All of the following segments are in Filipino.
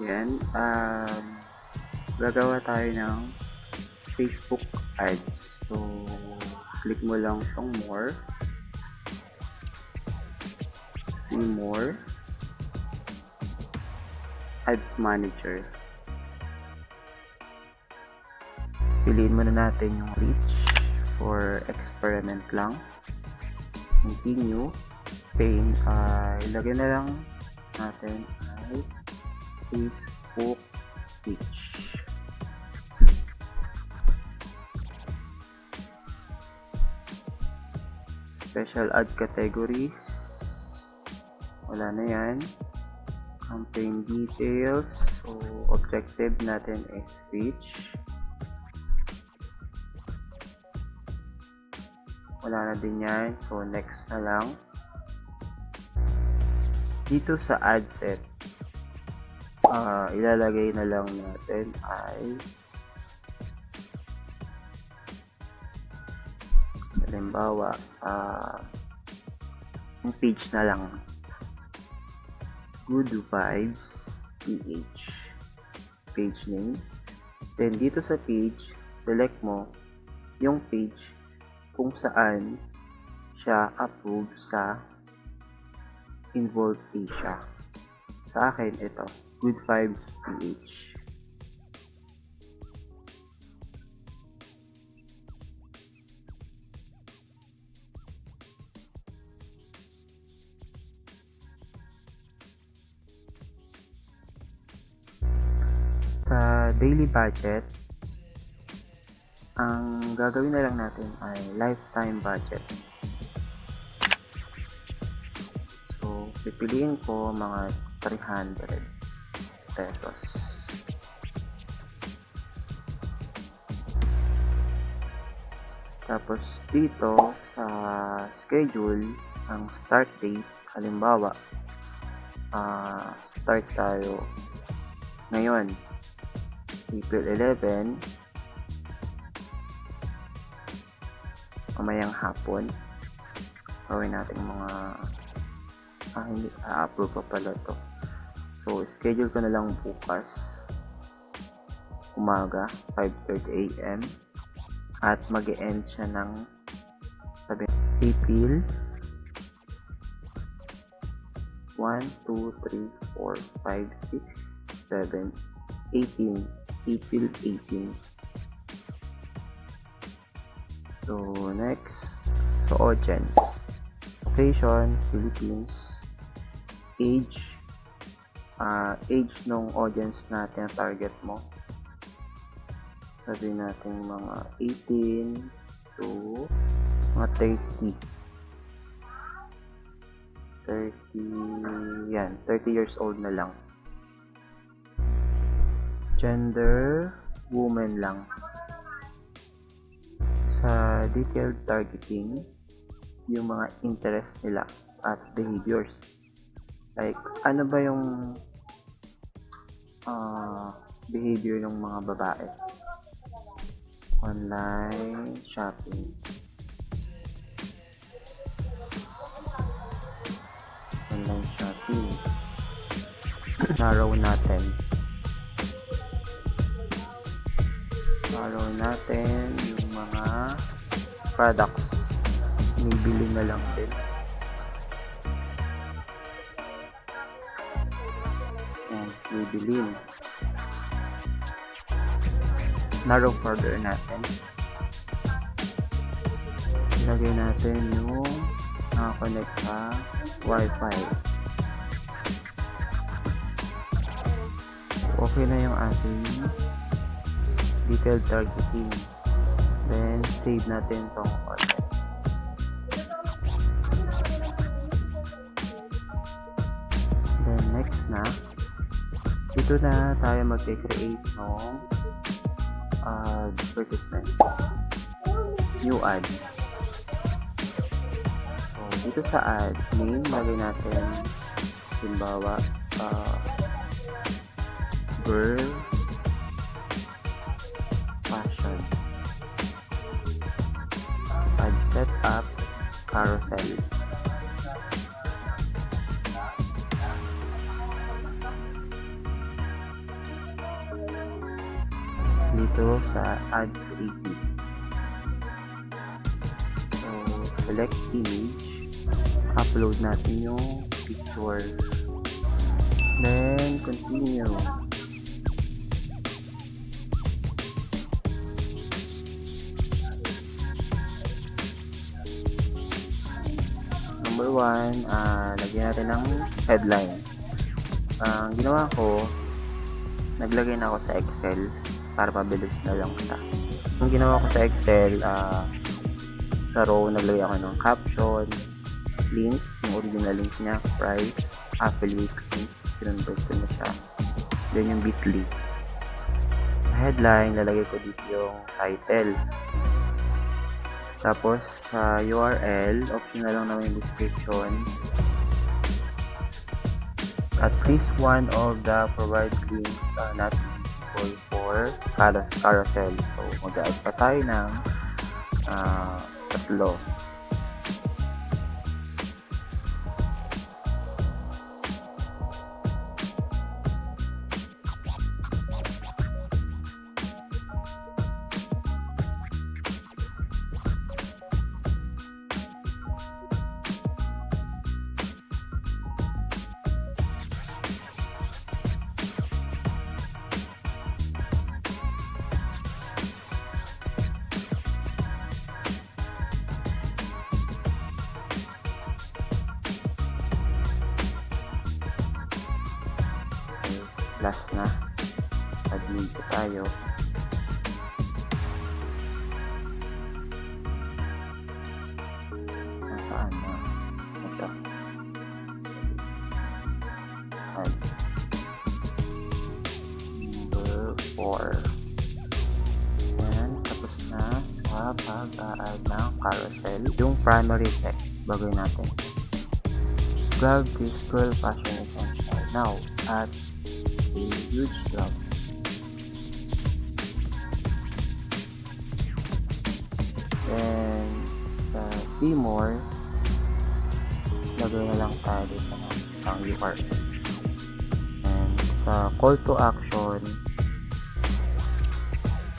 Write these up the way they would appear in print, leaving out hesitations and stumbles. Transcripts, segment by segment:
Yan, gagawa tayo ng Facebook ads. So, click mo lang tong more, see more, ads manager. Piliin muna natin yung reach for experiment lang. Continue. Paying, ilagay na lang natin ay Facebook reach. Special ad categories, wala na yan. Campaign details, so objective natin is reach. Wala na din yan, so next na lang. Dito sa ad set, ilalagay na lang natin ay halimbawa yung page na lang, Good Vibes PH, page name. Then dito sa page, select mo yung page kung saan siya approved sa Involved Asia. Sa akin ito, Good Vibes PH. Sa daily budget, ang gagawin na lang natin ay lifetime budget. So, pipiliin ko mga 300 pesos. Tapos dito sa schedule, ang start date, halimbawa, start tayo ngayon, April 11, mamayang hapon. Gawin natin mga hindi, approve pa pala to. So, schedule ko na lang bukas umaga, 5:30 AM, at mag-e-end siya ng April 1, 2, 3, 4, 5, 6, 7, 18. April 18. So, next. So, audience. Location, Philippines. Age. Age ng audience natin, target mo. Sabihin natin mga 18 to mga 30. 30, yan. 30 years old na lang. Gender, woman lang. Sa detailed targeting, yung mga interest nila at behaviors. Like, ano ba yung behavior ng mga babae? Online shopping. Online shopping. Narrow natin. Follow natin yung mga products. Bibili na lang din. Yan, bibili. Narrow further natin. Ilagay natin yung nakakonect sa Wi-Fi. Okay na yung ating detailed targeting. Then, save natin tong audience. Then, next na. Dito na tayo mag-create ng advertisement. New ad. So, dito sa ad, name, lagay natin, halimbawa, girl fashion. Ad setup, carousel. dito sa Add Creative. So, select image, upload natin yung picture, then continue. Number 1, lagyan natin ng headline. Ang ginawa ko, naglagay na ako sa Excel para mabilis na lang siya. Ang ginawa ko sa Excel, sa row naglagay ako ng caption, link, yung original link niya, price, affiliate link, sinunod ko na siya. Then yung bit.ly. Headline, lalagay ko dito yung title. Tapos sa URL, optional lang naman yung description. At least one of the provided links are not useful for carousel. So, mag-add pa tayo ng 3. Last na, add-link tayo. Nasaan na? Ito. Add. Number 4. Yan, tapos na sa pag-add ng carousel. Yung primary text, bagay natin. Grab this 12 fashion essential. Now, add a huge drop. Then sa see more, lagay na lang tayo dito ng isang URL. And sa call to action,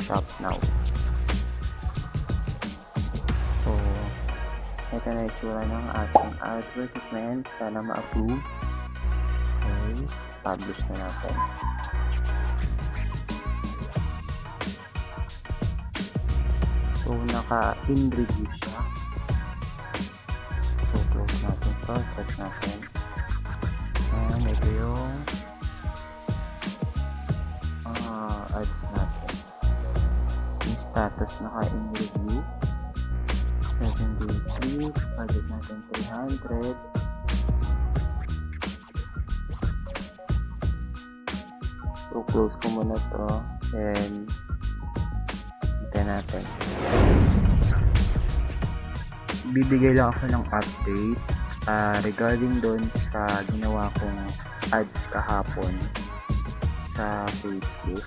shop now. So ito na itsura ng ating advertisement. Sana ma-approve. Okay, publish na natin. So, naka-in review siya. So, close natin ito. Check natin. And ito yung ads natin. Yung status naka-in review. 7 day free. Budget natin 300. So, close ko muna to. And hintayin natin. Bibigay lang ako ng update regarding doon sa ginawa kong ads kahapon sa Facebook.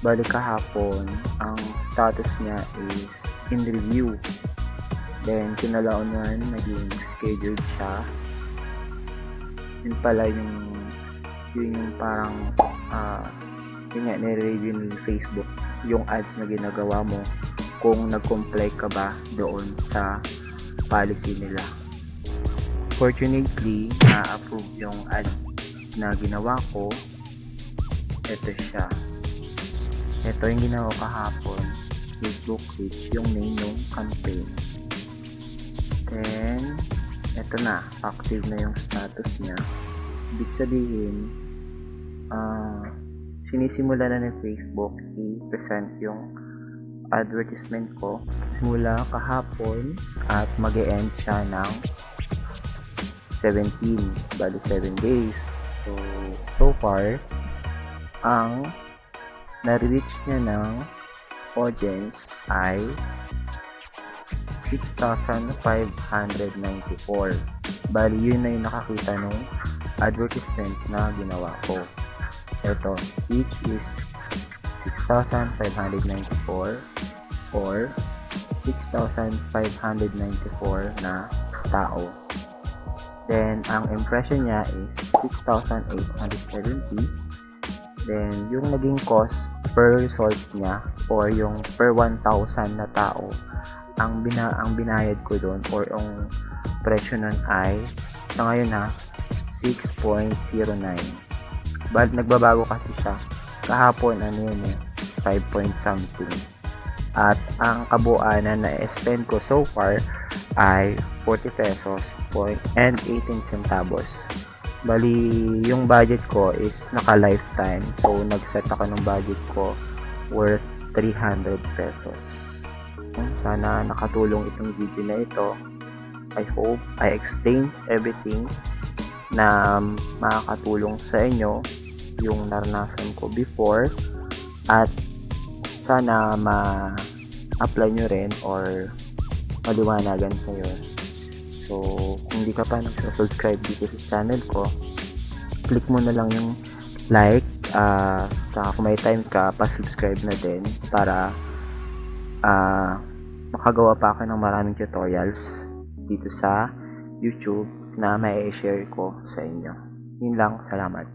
Bali kahapon, ang status niya is in review. Then, kinalaunan, naging scheduled siya. Yun pala yung parang yun nga, nire-review ng Facebook yung ads na ginagawa mo kung nag-comply ka ba doon sa policy nila. Fortunately, na-approve yung ad na ginawa ko. Ito siya. Ito yung ginawa kahapon, Facebook reach yung name ng campaign. Then ito na, active na yung status niya. Ibig sabihin, sinisimula na ng Facebook i-present yung advertisement ko simula kahapon at mag-e-end siya ng 17, bali 7 days. So far, ang na-reach niya ng audience ay 6,594. Bali, yun na yung nakakita nung advertisement na ginawa ko. Ito, each is 6,594 or 6,594 na tao. Then, ang impression niya is 6,870. Then, yung naging cost per result niya or yung per 1,000 na tao, ang binayad ko doon or yung presyo nun ay sa ngayon 6.09. Nagbabago kasi siya. Kahapon, 5 point something. At ang kabuuan na na-spend ko so far ay 40 pesos and 18 centavos. Bali, yung budget ko is naka-lifetime. So, nag-set ako ng budget ko worth 300 pesos. Sana nakatulong itong video na ito. I hope I explains everything na makakatulong sa inyo yung naranasan ko before at sana ma-apply nyo rin or maliwanagan sa'yo. So, kung di ka pa nag-subscribe dito sa channel ko, click mo na lang yung like, saka kung may time ka, pa-subscribe na din para makagawa pa ako ng maraming tutorials dito sa YouTube na mai-share ko sa inyo. Yun lang, salamat.